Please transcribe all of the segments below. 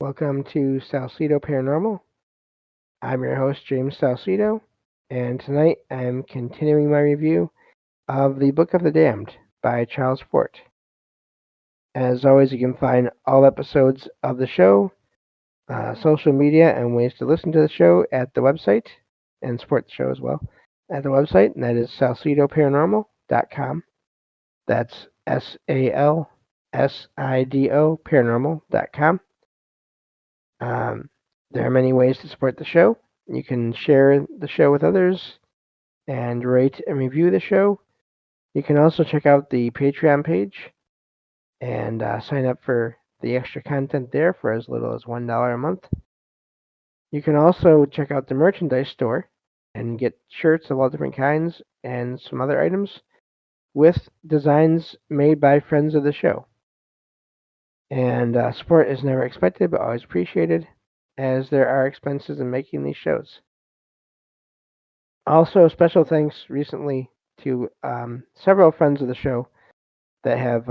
Welcome to Salsidoparanormal. I'm your host, James Salcido, and tonight I'm continuing my review of The Book of the Damned by Charles Fort. As always, you can find all episodes of the show, social media, and ways to listen to the show at the website, and support the show as well, at the website, and that is salsidoparanormal.com. That's SALSIDO paranormal.com. There are many ways to support the show. You can share the show with others and rate and review the show. You can also check out the Patreon page and sign up for the extra content there for as little as $1 a month. You can also check out the merchandise store and get shirts of all different kinds and some other items with designs made by friends of the show. And support is never expected but always appreciated, as there are expenses in making these shows. Also, special thanks recently to several friends of the show that have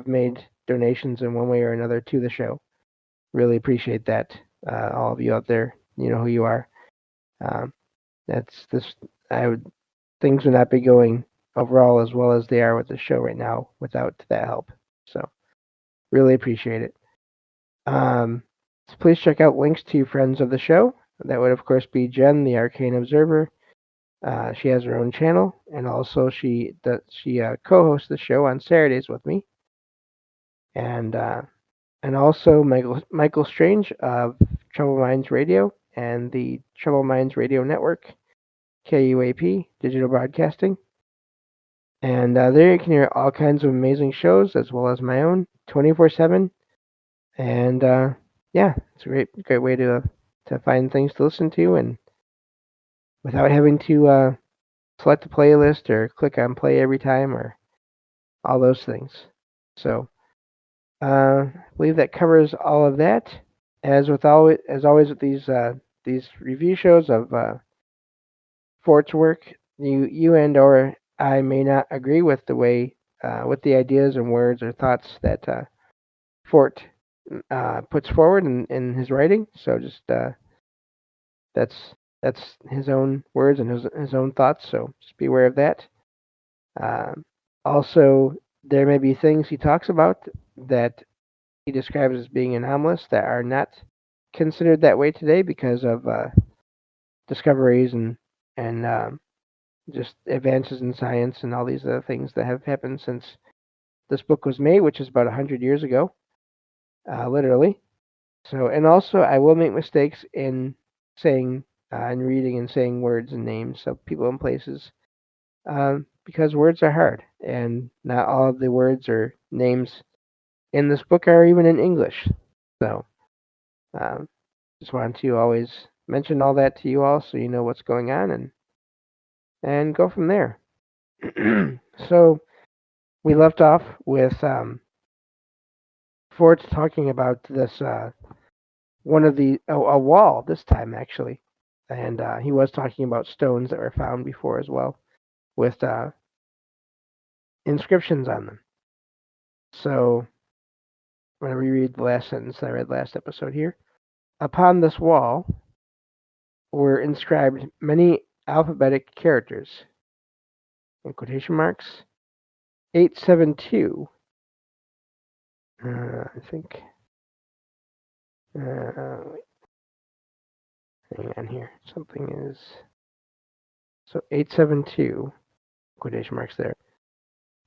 made donations in one way or another to the show. Really appreciate that. All of you out there, you know who you are. Um, that's this. I would Things would not be going overall as well as they are with the show right now without that help. So really appreciate it. So please check out links to friends of the show. That would of course be Jen, the Arcane Observer. She has her own channel, and also she co-hosts the show on Saturdays with me, and also Michael Strange of Trouble Minds Radio and the Trouble Minds Radio Network, KUAP Digital Broadcasting, and there you can hear all kinds of amazing shows as well as my own 24/7, and yeah, it's a great way to find things to listen to and without having to select a playlist or click on play every time or all those things. So I believe that covers all of that. As always with these review shows of Fort's work, you and or I may not agree with the way with the ideas and words or thoughts that Fort puts forward in his writing. So just that's his own words and his own thoughts. So just be aware of that. Uh, Also, there may be things he talks about that he describes as being anomalous that are not considered that way today because of discoveries and just advances in science and all these other things that have happened since this book was made, which is about 100 years ago, literally. So, and also, I will make mistakes in saying and reading and saying words and names of people and places because words are hard, and not all of the words or names in this book are even in English. So, um, just wanted to always mention all that to you all so you know what's going on and go from there. So, we left off with Ford talking about this one of the a wall this time actually, and he was talking about stones that were found before as well with inscriptions on them. So I'm going to reread the last sentence I read last episode here. Upon this wall were inscribed many alphabetic characters, in quotation marks, 872. I think. Wait, hang on here. Something is. So 872, quotation marks there.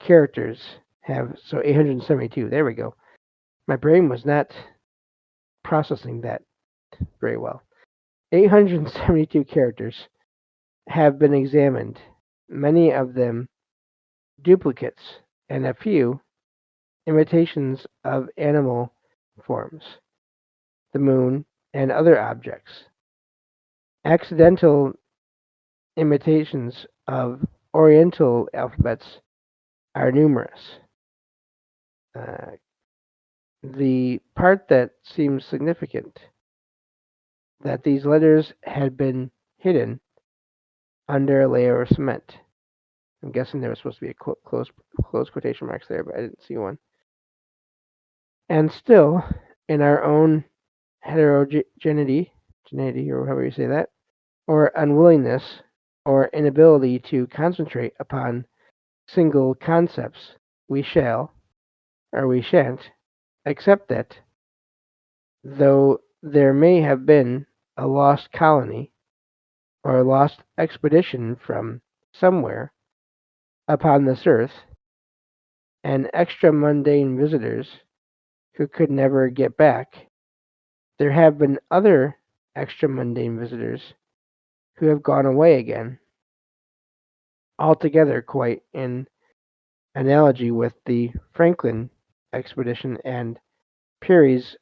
Characters have. So 872. There we go. My brain was not processing that very well. 872 characters have been examined, many of them duplicates, and a few imitations of animal forms, the moon, and other objects. Accidental imitations of Oriental alphabets are numerous. Uh, the part that seems significant that these letters had been hidden under a layer of cement. I'm guessing there was supposed to be a close quotation marks there, but I didn't see one. And still, in our own heterogeneity, or however you say that, or unwillingness or inability to concentrate upon single concepts, we shall, or we shan't, accept that, though there may have been a lost colony or a lost expedition from somewhere upon this earth, and extra mundane visitors who could never get back, there have been other extra mundane visitors who have gone away again, altogether quite in analogy with the Franklin expedition and Peary's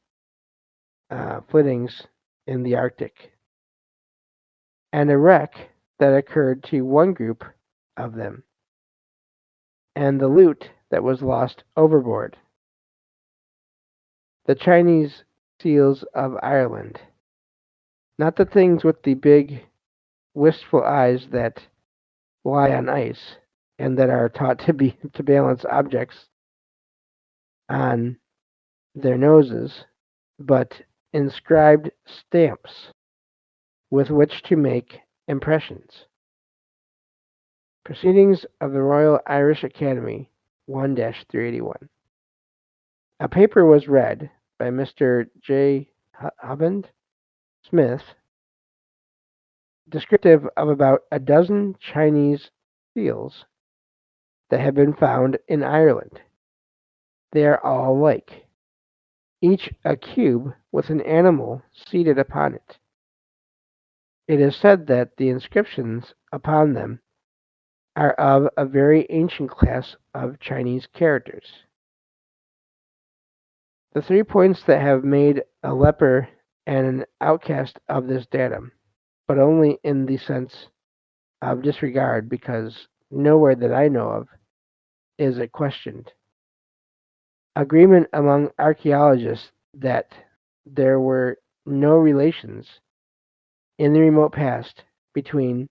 flittings in the Arctic, and a wreck that occurred to one group of them, and the loot that was lost overboard. The Chinese seals of Ireland, not the things with the big, wistful eyes that lie on ice and that are taught to balance objects on their noses, but inscribed stamps with which to make impressions. Proceedings of the Royal Irish Academy 1-381. A paper was read by Mr. J. Hubbard Smith, descriptive of about a dozen Chinese seals that have been found in Ireland. They are all alike, each a cube with an animal seated upon it. It is said that the inscriptions upon them are of a very ancient class of Chinese characters. The 3 points that have made a leper and an outcast of this datum, but only in the sense of disregard, because nowhere that I know of is it questioned. Agreement among archaeologists that there were no relations in the remote past between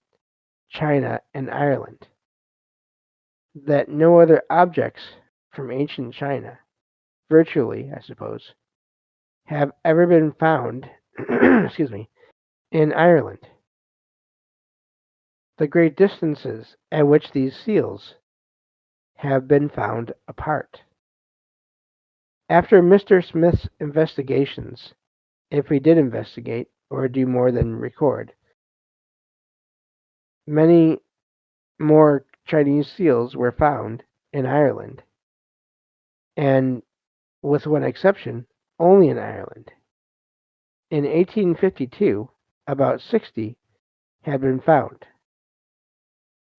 China and Ireland. That no other objects from ancient China, virtually, I suppose, have ever been found excuse me, in Ireland. The great distances at which these seals have been found apart. After Mr. Smith's investigations, if he did investigate or do more than record, many more Chinese seals were found in Ireland, and with one exception, only in Ireland. In 1852, about 60 had been found.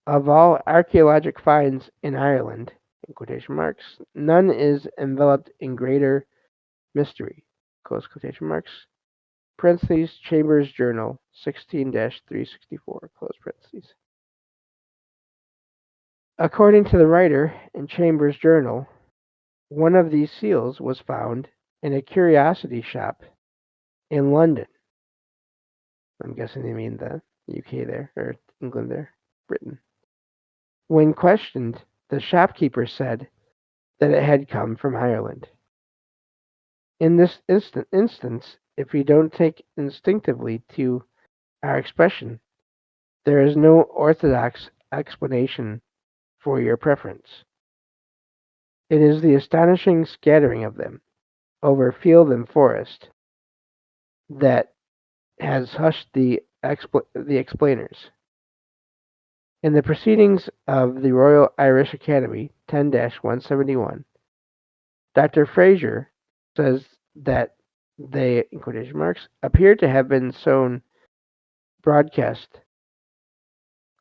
Of all archaeologic finds in Ireland, in quotation marks, none is enveloped in greater mystery, close quotation marks, parentheses, Chambers Journal, 16-364, close parentheses. According to the writer in Chambers Journal, one of these seals was found in a curiosity shop in London. I'm guessing they mean the UK there, or England there, Britain. When questioned, the shopkeeper said that it had come from Ireland. In this instance, if we don't take instinctively to our expression, there is no orthodox explanation for your preference. It is the astonishing scattering of them over field and forest that has hushed the explainers. In the proceedings of the Royal Irish Academy 10-171, Dr. Fraser says that they, in quotation marks, appear to have been sown broadcast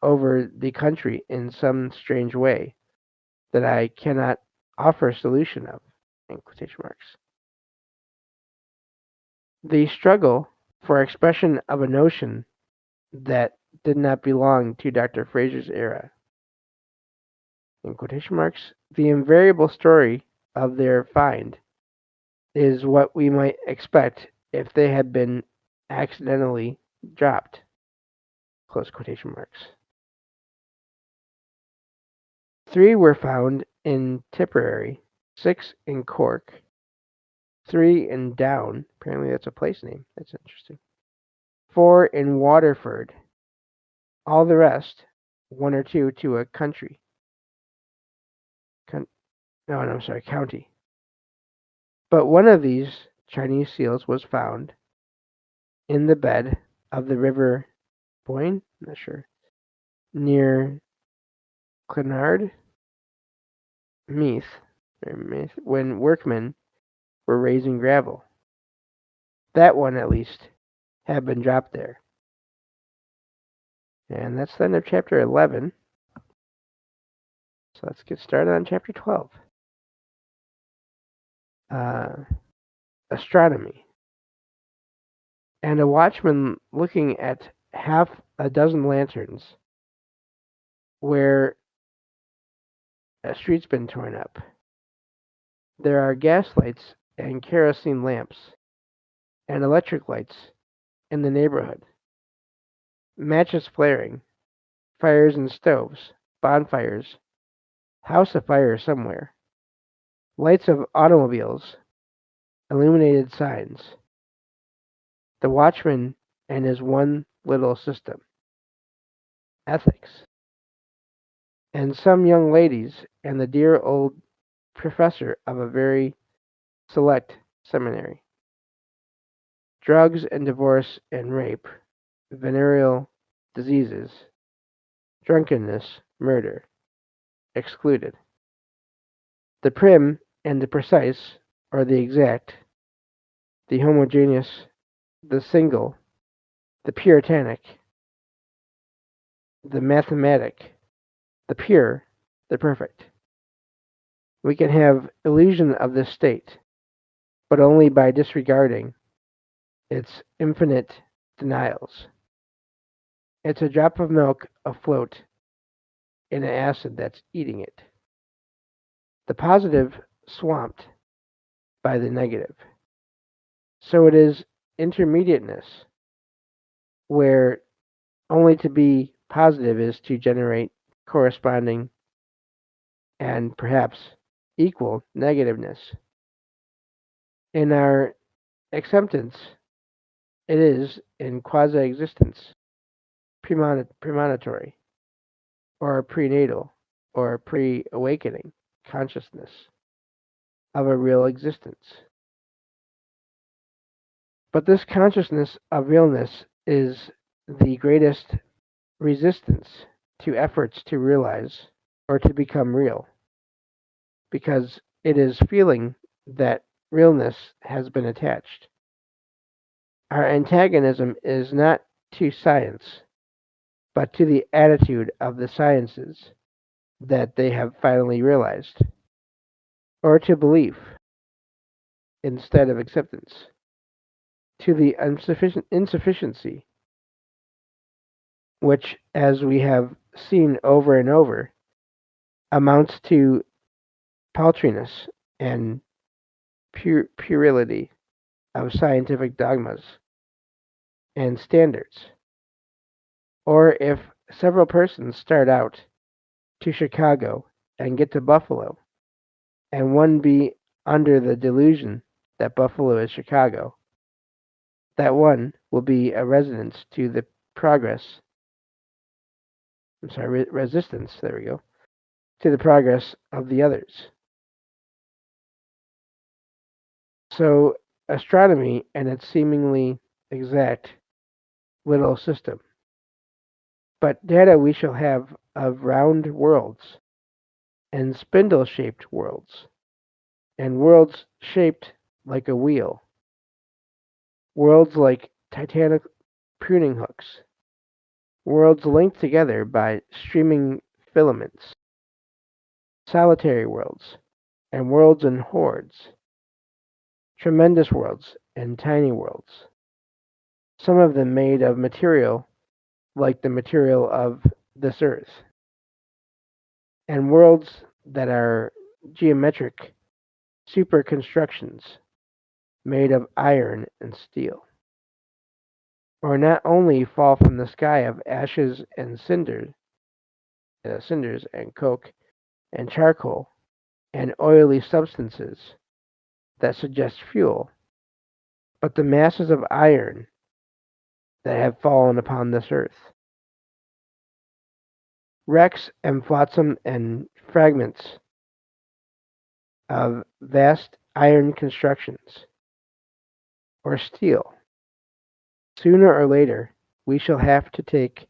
over the country in some strange way that I cannot offer a solution of, in quotation marks. The struggle for expression of a notion that did not belong to Dr. Fraser's era, in quotation marks, the invariable story of their find is what we might expect if they had been accidentally dropped, close quotation marks. 3 were found in Tipperary, 6 in Cork, 3 in Down. Apparently that's a place name. That's interesting. 4 in Waterford. All the rest, 1 or 2 to a country. No, I'm sorry, county. But one of these Chinese seals was found in the bed of the river Boyne, I'm not sure, near Clonard, Meath, when workmen were raising gravel. That one, at least, had been dropped there. And that's the end of chapter 11. So let's get started on chapter 12. Astronomy. And a watchman looking at half a dozen lanterns where a street's been torn up. There are gas lights and kerosene lamps and electric lights in the neighborhood. Matches flaring, fires in stoves, bonfires, house afire somewhere, lights of automobiles, illuminated signs. The watchman and his one little system. Ethics. And some young ladies and the dear old professor of a very select seminary. Drugs and divorce and rape, venereal diseases, drunkenness, murder, excluded. The prim and the precise, or the exact, the homogeneous, the single, the puritanic, the mathematic, the pure, the perfect. We can have illusion of this state, but only by disregarding its infinite denials. It's a drop of milk afloat in an acid that's eating it. The positive swamped by the negative. So it is intermediateness, where only to be positive is to generate corresponding and perhaps equal negativeness. In our acceptance, it is in quasi-existence, premonitory, or prenatal, or pre-awakening consciousness of a real existence. But this consciousness of realness is the greatest resistance to efforts to realize or to become real, because it is feeling that realness has been attached. Our antagonism is not to science, but to the attitude of the sciences that they have finally realized, or to belief instead of acceptance, to the insufficiency, which, as we have seen over and over, amounts to paltriness and puerility of scientific dogmas and standards. Or if several persons start out to Chicago and get to Buffalo, and one be under the delusion that Buffalo is Chicago, that one will be a resistance to the resistance, there we go, to the progress of the others. So astronomy and its seemingly exact little system. But data we shall have of round worlds and spindle-shaped worlds, and worlds shaped like a wheel, worlds like titanic pruning hooks, worlds linked together by streaming filaments, solitary worlds, and worlds in hordes, tremendous worlds and tiny worlds, some of them made of material like the material of this earth, and worlds that are geometric superconstructions made of iron and steel, or not only fall from the sky of ashes and cinders and coke and charcoal and oily substances, that suggest fuel, but the masses of iron that have fallen upon this earth. Wrecks and flotsam and fragments of vast iron constructions, or steel. Sooner or later, we shall have to take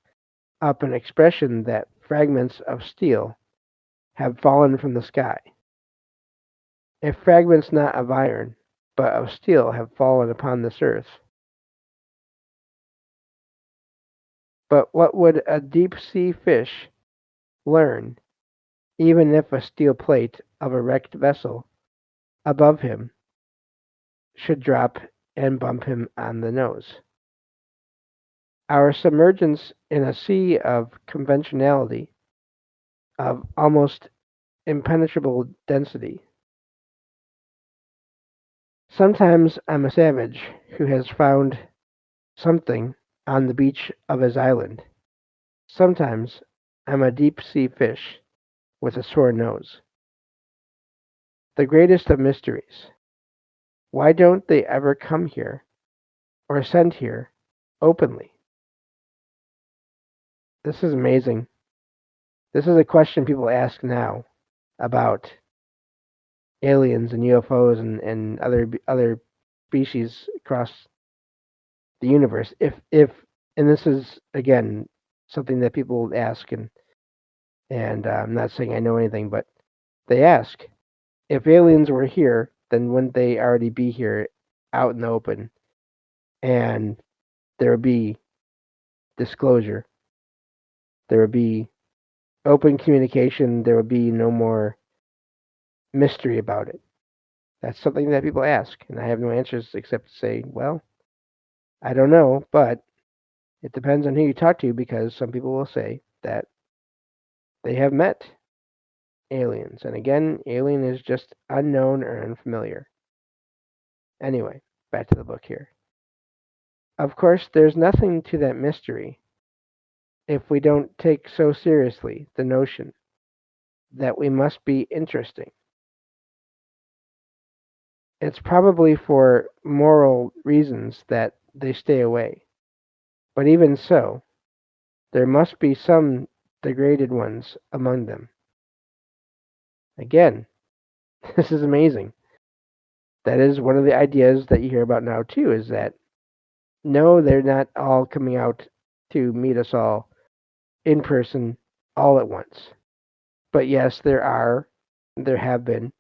up an expression that fragments of steel have fallen from the sky. If fragments not of iron, but of steel have fallen upon this earth. But what would a deep-sea fish learn, even if a steel plate of a wrecked vessel above him should drop and bump him on the nose? Our submergence in a sea of conventionality, of almost impenetrable density. Sometimes I'm a savage who has found something on the beach of his island. Sometimes I'm a deep-sea fish with a sore nose. The greatest of mysteries. Why don't they ever come here or send here openly? This is amazing. This is a question people ask now about aliens and UFOs and other species across the universe. If and this is again something that people ask, and I'm not saying I know anything, but they ask if aliens were here, then wouldn't they already be here out in the open, and there would be disclosure, there would be open communication, there would be no more mystery about it. That's something that people ask, and I have no answers except to say, well, I don't know, but it depends on who you talk to, because some people will say that they have met aliens. And again, alien is just unknown or unfamiliar. Anyway, back to the book here. Of course, there's nothing to that mystery if we don't take so seriously the notion that we must be interesting. It's probably for moral reasons that they stay away. But even so, there must be some degraded ones among them. Again, this is amazing. That is one of the ideas that you hear about now, too, is that no, they're not all coming out to meet us all in person all at once. But yes, there have been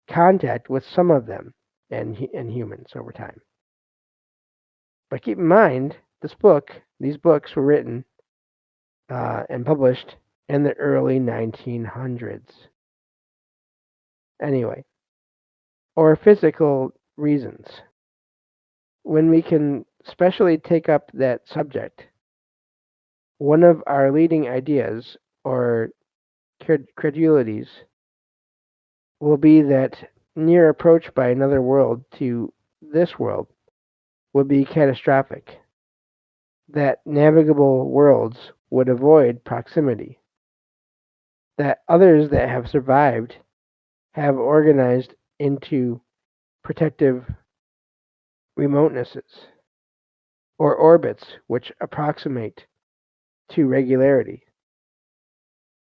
contact with some of them and humans over time. But keep in mind, these books were written and published in the early 1900s. Anyway, or physical reasons. When we can specially take up that subject, one of our leading ideas or credulities will be that near approach by another world to this world would be catastrophic, that navigable worlds would avoid proximity, that others that have survived have organized into protective remotenesses or orbits which approximate to regularity,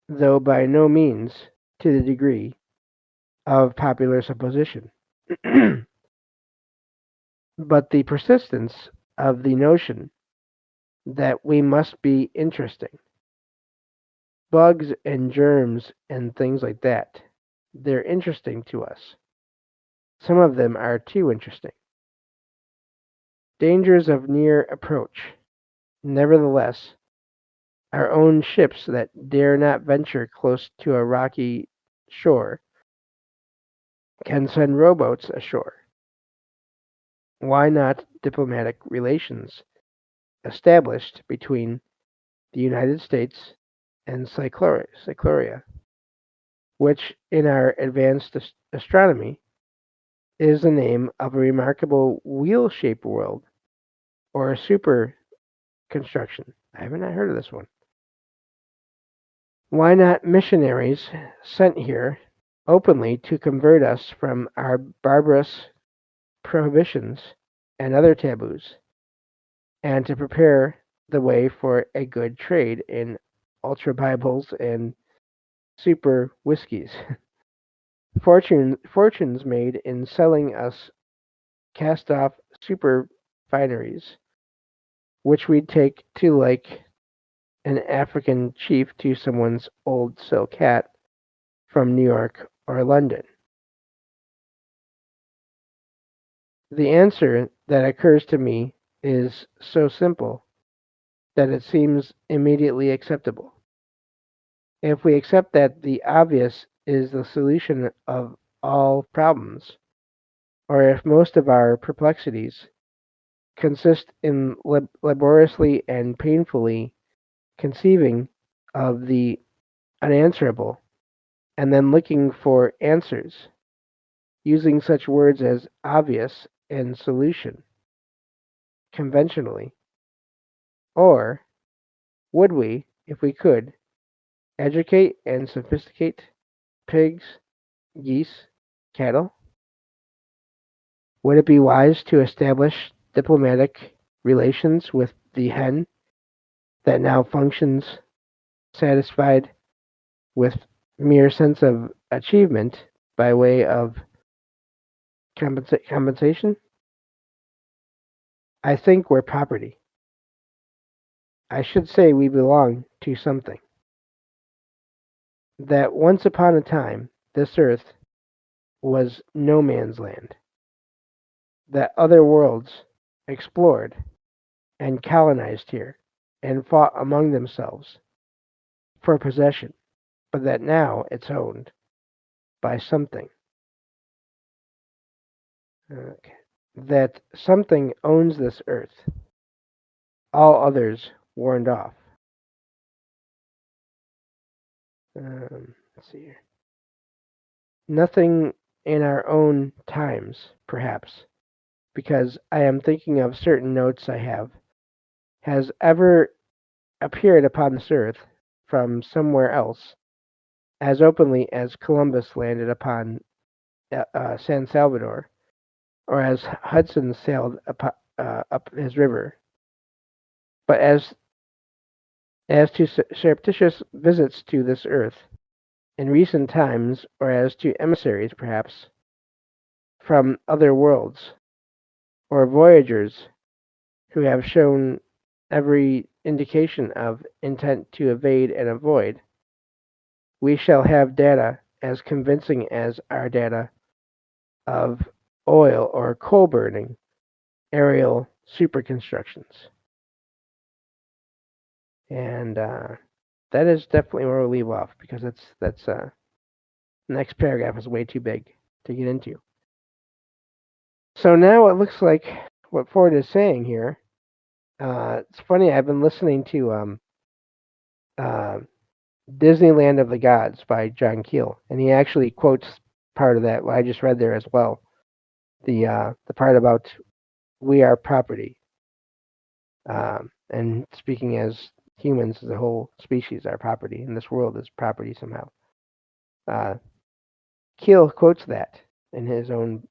though by no means to the degree of popular supposition. But the persistence of the notion that we must be interesting. Bugs and germs and things like that, they're interesting to us. Some of them are too interesting. Dangers of near approach. Nevertheless, our own ships that dare not venture close to a rocky shore can send rowboats ashore. Why not diplomatic relations established between the United States and Cycloria, which in our advanced astronomy is the name of a remarkable wheel-shaped world or a super construction. I have not heard of this one. Why not missionaries sent here openly to convert us from our barbarous prohibitions and other taboos, and to prepare the way for a good trade in ultra Bibles and super whiskeys. Fortunes made in selling us cast off super fineries, which we'd take to like an African chief to someone's old silk hat from New York or London. The answer that occurs to me is so simple that it seems immediately acceptable. If we accept that the obvious is the solution of all problems, or if most of our perplexities consist in laboriously and painfully conceiving of the unanswerable and then looking for answers, using such words as obvious and solution conventionally, or would we, if we could, educate and sophisticate pigs, geese, cattle? Would it be wise to establish diplomatic relations with the hen that now functions satisfied with mere sense of achievement by way of compensation? I think we're property. I should say we belong to something. That once upon a time this earth was no man's land. That other worlds explored and colonized here and fought among themselves for possession, but that now it's owned by something. Okay. That something owns this earth, all others warned off. Let's see here. Nothing in our own times, perhaps, because I am thinking of certain notes I have, has ever appeared upon this earth from somewhere else as openly as Columbus landed upon San Salvador, or as Hudson sailed up his river, but as to surreptitious visits to this earth in recent times, or as to emissaries, perhaps, from other worlds, or voyagers who have shown every indication of intent to evade and avoid, we shall have data as convincing as our data of oil or coal burning aerial superconstructions. And that is definitely where we'll leave off because that's the next paragraph is way too big to get into. So now it looks like what Ford is saying here. It's funny. I've been listening to Disneyland of the Gods by John Keel, and he actually quotes part of that. What I just read there as well. The part about we are property, and speaking as humans, the whole species are property, and this world is property somehow. Keel quotes that in his own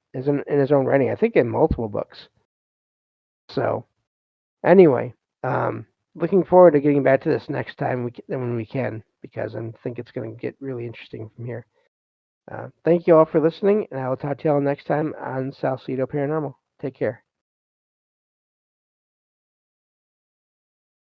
writing. I think in multiple books. So anyway, looking forward to getting back to this next time when we can, because I think it's going to get really interesting from here. Thank you all for listening, and I will talk to you all next time on Salsidoparanormal. Take care.